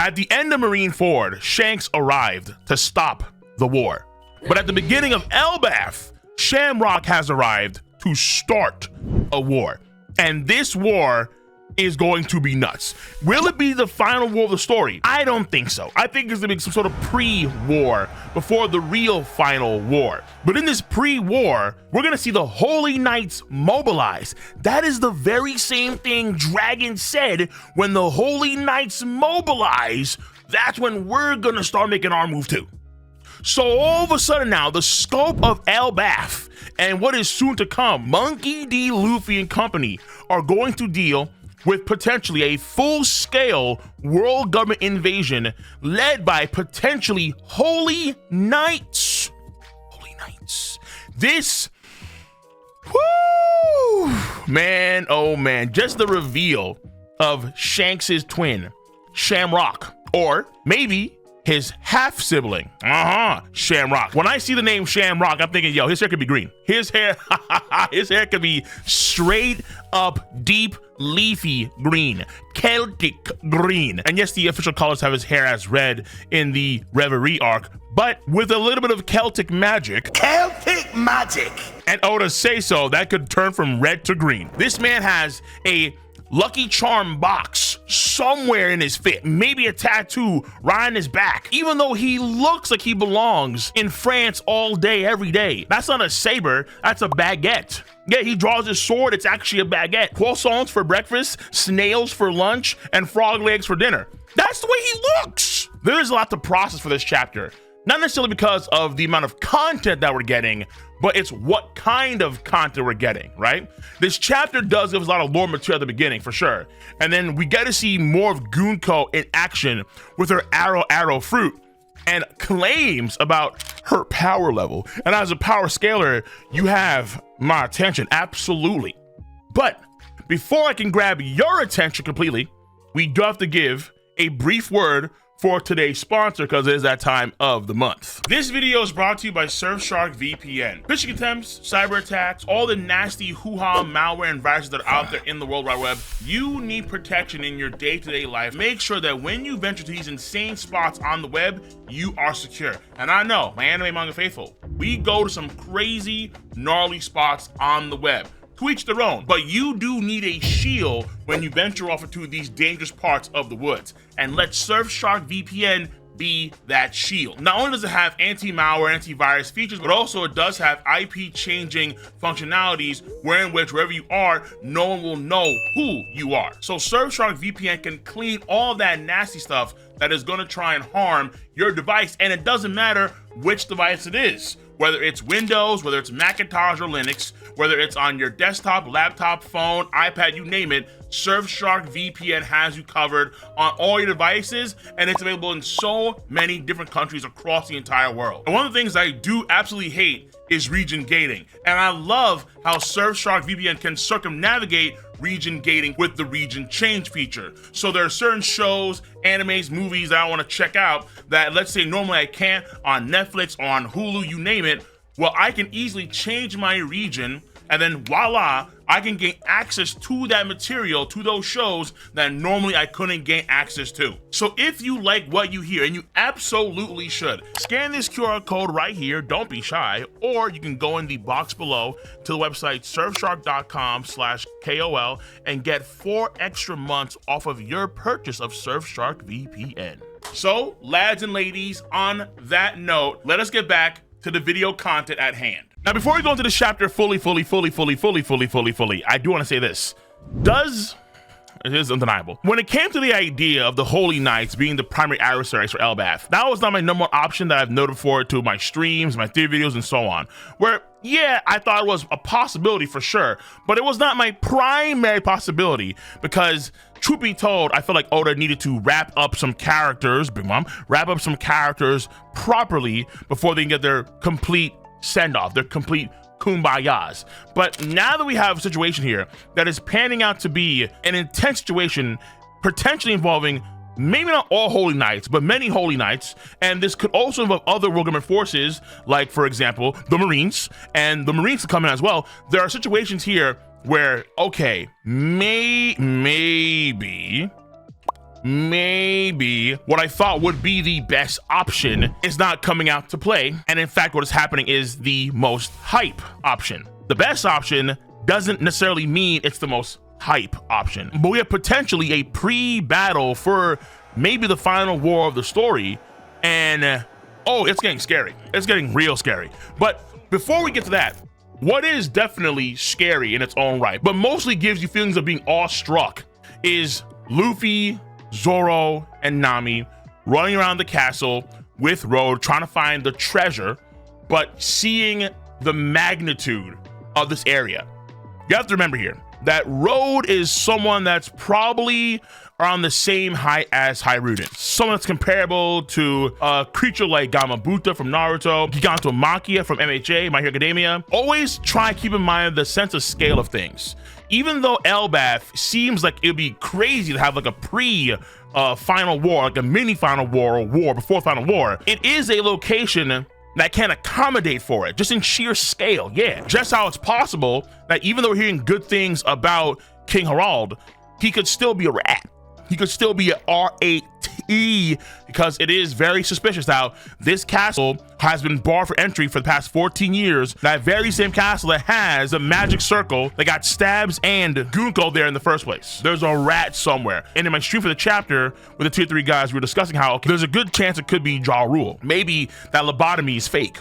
At the end of Marineford, Shanks arrived to stop the war. But at the beginning of Elbaf, Shamrock has arrived to start a war. And this war is going to be nuts. Will it be the final war of the story? I don't think so. I think there's gonna be some sort of pre-war before the real final war. But in this pre-war, we're gonna see the Holy Knights mobilize. That is the very same thing Dragon said. When the Holy Knights mobilize, that's when we're gonna start making our move too. So all of a sudden now, the scope of Elbaf and what is soon to come, Monkey D. Luffy and company are going to deal with potentially a full-scale world government invasion led by potentially Holy Knights. Holy Knights. This, whoo, man, oh man, just the reveal of Shanks's twin, Shamrock, or maybe his half-sibling, Shamrock. When I see the name Shamrock, I'm thinking, yo, his hair could be green. His hair could be straight up, deep, leafy green, Celtic green. And yes, the official colors have his hair as red in the Reverie arc, but with a little bit of Celtic magic. Celtic magic! And Oda say so, that could turn from red to green. This man has a Lucky Charm box somewhere in his fit, maybe a tattoo right on his back, even though he looks like he belongs in France all day, every day. That's not a saber, that's a baguette. Yeah, he draws his sword, it's actually a baguette. Croissants for breakfast, snails for lunch, and frog legs for dinner. That's the way he looks. There is a lot to process for this chapter. Not necessarily because of the amount of content that we're getting, but it's what kind of content we're getting, right? This chapter does give us a lot of lore material at the beginning, for sure. And then we get to see more of Gunko in action with her arrow fruit and claims about her power level. And as a power scaler, you have my attention, absolutely. But before I can grab your attention completely, we do have to give a brief word for today's sponsor, because it is that time of the month. This video is brought to you by Surfshark VPN. Phishing attempts, cyber attacks, all the nasty hoo-ha malware and viruses that are out there in the World Wide Web. You need protection in your day-to-day life. Make sure that when you venture to these insane spots on the web, you are secure. And I know, my anime manga faithful, we go to some crazy, gnarly spots on the web. To each their own, but you do need a shield when you venture off into these dangerous parts of the woods. And let Surfshark VPN be that shield. Not only does it have anti-malware, antivirus features, but also it does have IP changing functionalities wherein which wherever you are, no one will know who you are. So Surfshark VPN can clean all that nasty stuff that is going to try and harm your device, and it doesn't matter which device it is. Whether it's Windows, whether it's Macintosh or Linux, whether it's on your desktop, laptop, phone, iPad, you name it, Surfshark VPN has you covered on all your devices, and it's available in so many different countries across the entire world. And one of the things I do absolutely hate is region gating. And I love how Surfshark VPN can circumnavigate region gating with the region change feature. So there are certain shows, animes, movies that I want to check out that, let's say normally I can't on Netflix, on Hulu, you name it. Well, I can easily change my region, and then voila, I can gain access to that material, to those shows that normally I couldn't gain access to. So if you like what you hear, and you absolutely should, scan this QR code right here, don't be shy, or you can go in the box below to the website surfshark.com/KOL and get 4 extra months off of your purchase of Surfshark VPN. So, lads and ladies, on that note, let us get back to the video content at hand. Now, before we go into this chapter fully, I do want to say this. It is undeniable. When it came to the idea of the Holy Knights being the primary adversaries for Elbaf, that was not my number one option that I've noted forward to my streams, my theory videos, and so on. Where, yeah, I thought it was a possibility for sure, but it was not my primary possibility because, truth be told, I feel like Oda needed to wrap up some characters, Big Mom, wrap up some characters properly before they can get their complete send-off, their complete kumbayas. But now that we have a situation here that is panning out to be an intense situation, potentially involving maybe not all Holy Knights, but many Holy Knights, and this could also involve other world government forces, like, for example, the Marines, and the Marines can come in as well. There are situations here where, okay, maybe maybe what I thought would be the best option is not coming out to play. And in fact, what is happening is the most hype option. The best option doesn't necessarily mean it's the most hype option, but we have potentially a pre-battle for maybe the final war of the story. And oh, it's getting scary. It's getting real scary. But before we get to that, what is definitely scary in its own right, but mostly gives you feelings of being awestruck, is Luffy, Zoro, and Nami running around the castle with Road trying to find the treasure, but seeing the magnitude of this area. You have to remember here that Road is someone that's probably around the same height as Hiruden. Someone that's comparable to a creature like Gamabuta from Naruto, Giganto Makia from MHA, My Hero Academia. Always try and keep in mind the sense of scale of things. Even though Elbaf seems like it'd be crazy to have like a final war, like a mini final war or war before final war, it is a location that can accommodate for it, just in sheer scale. Yeah, just how it's possible that even though we're hearing good things about King Harald, he could still be a rat. He could still be an RAT, because it is very suspicious how this castle has been barred for entry for the past 14 years. That very same castle that has a magic circle that got Stabs and Gunko there in the first place. There's a rat somewhere. And in my stream for the chapter with the tier 3 guys, we were discussing how, okay, there's a good chance it could be Ja Rule. Maybe that lobotomy is fake.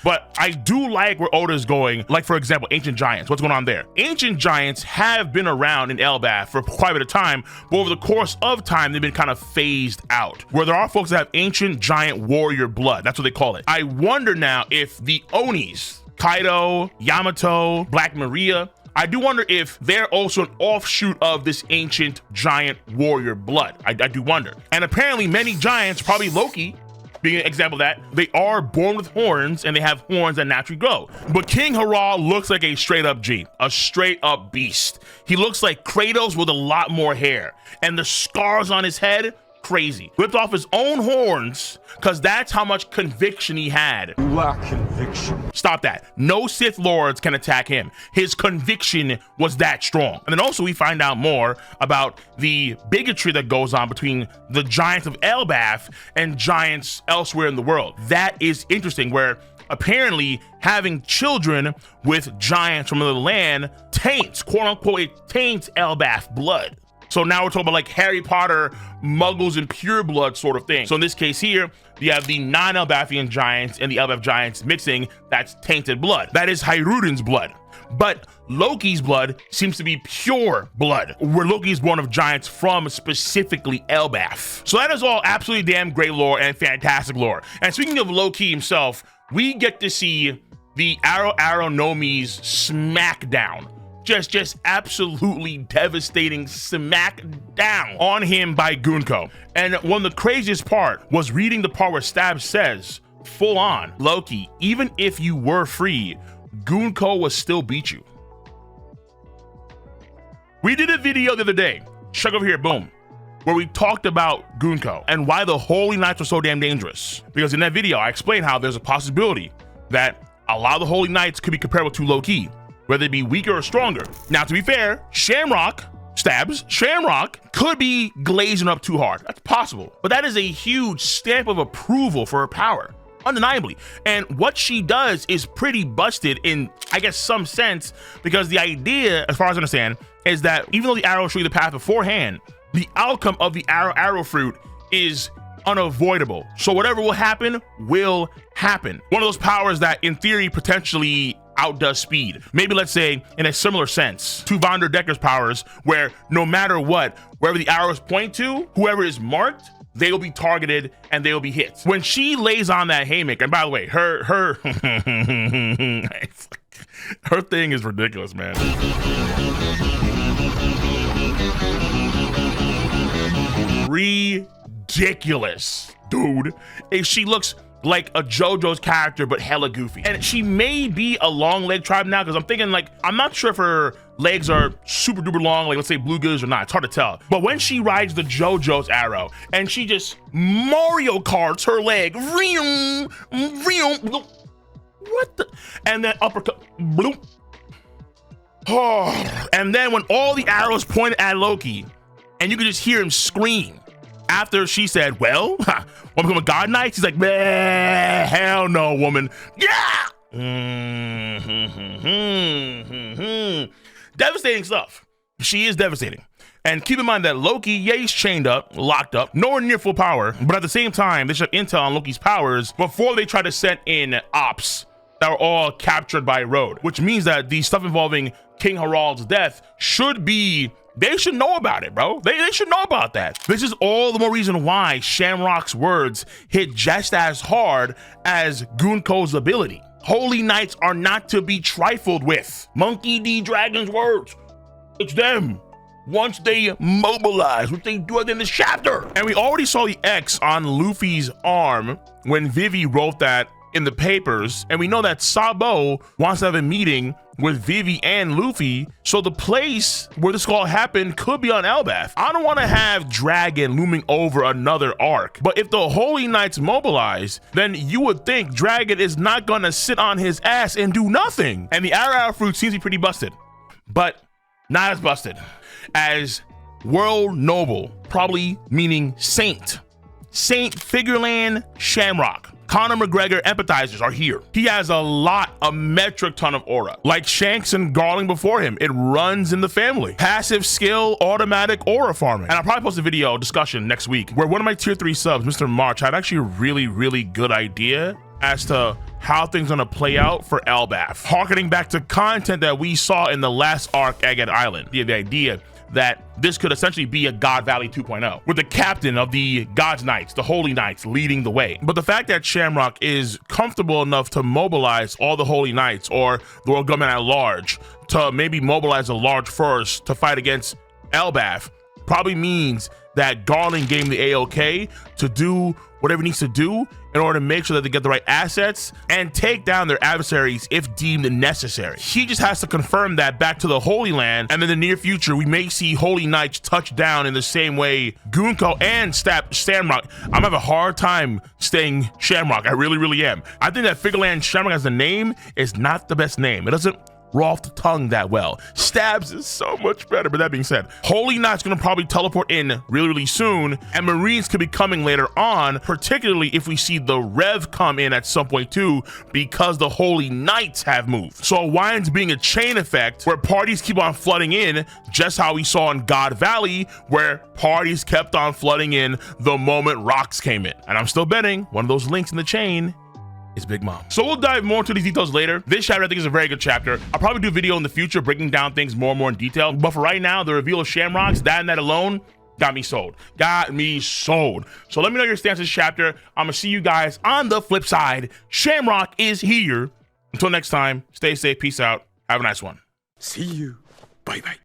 But I do like where Oda's going. Like, for example, Ancient Giants. What's going on there? Ancient Giants have been around in Elbaf for quite a bit of time, but over the course of time, they've been kind of phased out. Where there are folks that have Ancient Giant Warrior blood. That's what they call it. I wonder now if the Onis, Kaido, Yamato, Black Maria, I do wonder if they're also an offshoot of this Ancient Giant Warrior blood. I do wonder. And apparently many giants, probably Loki, being an example of that, they are born with horns and they have horns that naturally grow. But King Harald looks like a straight up G, a straight up beast. He looks like Kratos with a lot more hair, and the scars on his head, crazy. Ripped off his own horns, because that's how much conviction he had. You lack conviction. Stop that. No Sith Lords can attack him. His conviction was that strong. And then also we find out more about the bigotry that goes on between the giants of Elbaf and giants elsewhere in the world. That is interesting, where apparently having children with giants from another land taints, quote unquote, it taints Elbaf blood. So now we're talking about like Harry Potter, muggles and pure blood sort of thing. So in this case here, you have the non-Elbafian giants and the Elbaf giants mixing. That's tainted blood. That is Hiruden's blood. But Loki's blood seems to be pure blood, where Loki is born of giants from specifically Elbaf. So that is all absolutely damn great lore and fantastic lore. And speaking of Loki himself, we get to see the Arrow Nomi's smackdown. Just absolutely devastating smackdown on him by Gunko. And one of the craziest part was reading the part where Stab says, full on, Loki, even if you were free, Gunko will still beat you. We did a video the other day, check over here, boom, where we talked about Gunko and why the Holy Knights were so damn dangerous. Because in that video, I explained how there's a possibility that a lot of the Holy Knights could be comparable to Loki, whether it be weaker or stronger. Now, to be fair, Shamrock could be glazing up too hard. That's possible. But that is a huge stamp of approval for her power, undeniably. And what she does is pretty busted in, I guess, some sense, because the idea, as far as I understand, is that even though the arrow showed you the path beforehand, the outcome of the arrow fruit is unavoidable. So whatever will happen, will happen. One of those powers that, in theory, potentially outdoes speed. Maybe, let's say, in a similar sense to Vanderdecker's powers, where no matter what, wherever the arrows point to, whoever is marked, they will be targeted and they will be hit. When she lays on that haymaker, and by the way, her her thing is ridiculous, man. Ridiculous, dude. If she looks like a JoJo's character, but hella goofy. And she may be a long leg tribe now, because I'm thinking, like, I'm not sure if her legs are super duper long, like let's say Bluegiz or not. It's hard to tell. But when she rides the JoJo's arrow and she just Mario Karts her leg, what the? And then uppercut, bloop. Oh, and then when all the arrows pointed at Loki, and you can just hear him scream, after she said, well, want to become a god knight? He's like, man, hell no, woman. Yeah. Devastating stuff. She is devastating. And keep in mind that Loki, yeah, he's chained up, locked up, nowhere near full power, but at the same time, they should intel on Loki's powers before they try to send in ops that were all captured by Road, which means that the stuff involving King Harald's death they should know about it, bro. They should know about that. This is all the more reason why Shamrock's words hit just as hard as Gunko's ability. Holy Knights are not to be trifled with. Monkey D. Dragon's words, it's them. Once they mobilize, which they do in this chapter. And we already saw the X on Luffy's arm when Vivi wrote that in the papers. And we know that Sabo wants to have a meeting with Vivi and Luffy. So the place where this all happened could be on Elbaf. I don't want to have Dragon looming over another arc. But if the Holy Knights mobilize, then you would think Dragon is not going to sit on his ass and do nothing. And the Arrow fruit seems to be pretty busted, but not as busted as World Noble, probably meaning Saint Figureland Shamrock. Conor McGregor empathizers are here. He has a metric ton of aura. Like Shanks and Garling before him, it runs in the family. Passive skill, automatic aura farming. And I'll probably post a video discussion next week where one of my tier 3 subs, Mr. March, had actually a really good idea as to how things are gonna play out for Elbaf. Harkening back to content that we saw in the last arc, Egghead Island. The idea that this could essentially be a God Valley 2.0 with the captain of the God's Knights, the Holy Knights, leading the way. But the fact that Shamrock is comfortable enough to mobilize all the Holy Knights or the world government at large to maybe mobilize a large force to fight against Elbaf probably means that Garland gave him the AOK to do whatever he needs to do in order to make sure that they get the right assets and take down their adversaries if deemed necessary. He just has to confirm that back to the Holy Land, and in the near future, we may see Holy Knights touch down in the same way Gunko and Shamrock. I'm having a hard time saying Shamrock. I really am. I think that Figureland Shamrock as a name is not the best name. It doesn't roll off the tongue that well. Stabs is so much better. But that being said, Holy Knight's gonna probably teleport in really soon, and Marines could be coming later on, particularly if we see the Rev come in at some point too, because the Holy Knights have moved. So it winds being a chain effect where parties keep on flooding in, just how we saw in God Valley, where parties kept on flooding in the moment rocks came in. And I'm still betting one of those links in the chain is Big Mom. So we'll dive more into these details later. This chapter I think is a very good chapter. I'll probably do a video in the future breaking down things more and more in detail. But for right now, the reveal of Shamrocks, that and that alone, got me sold. So let me know your stance on this chapter. I'm gonna see you guys on the flip side. Shamrock is here. Until next time, stay safe, peace out, have a nice one. See you. Bye-bye.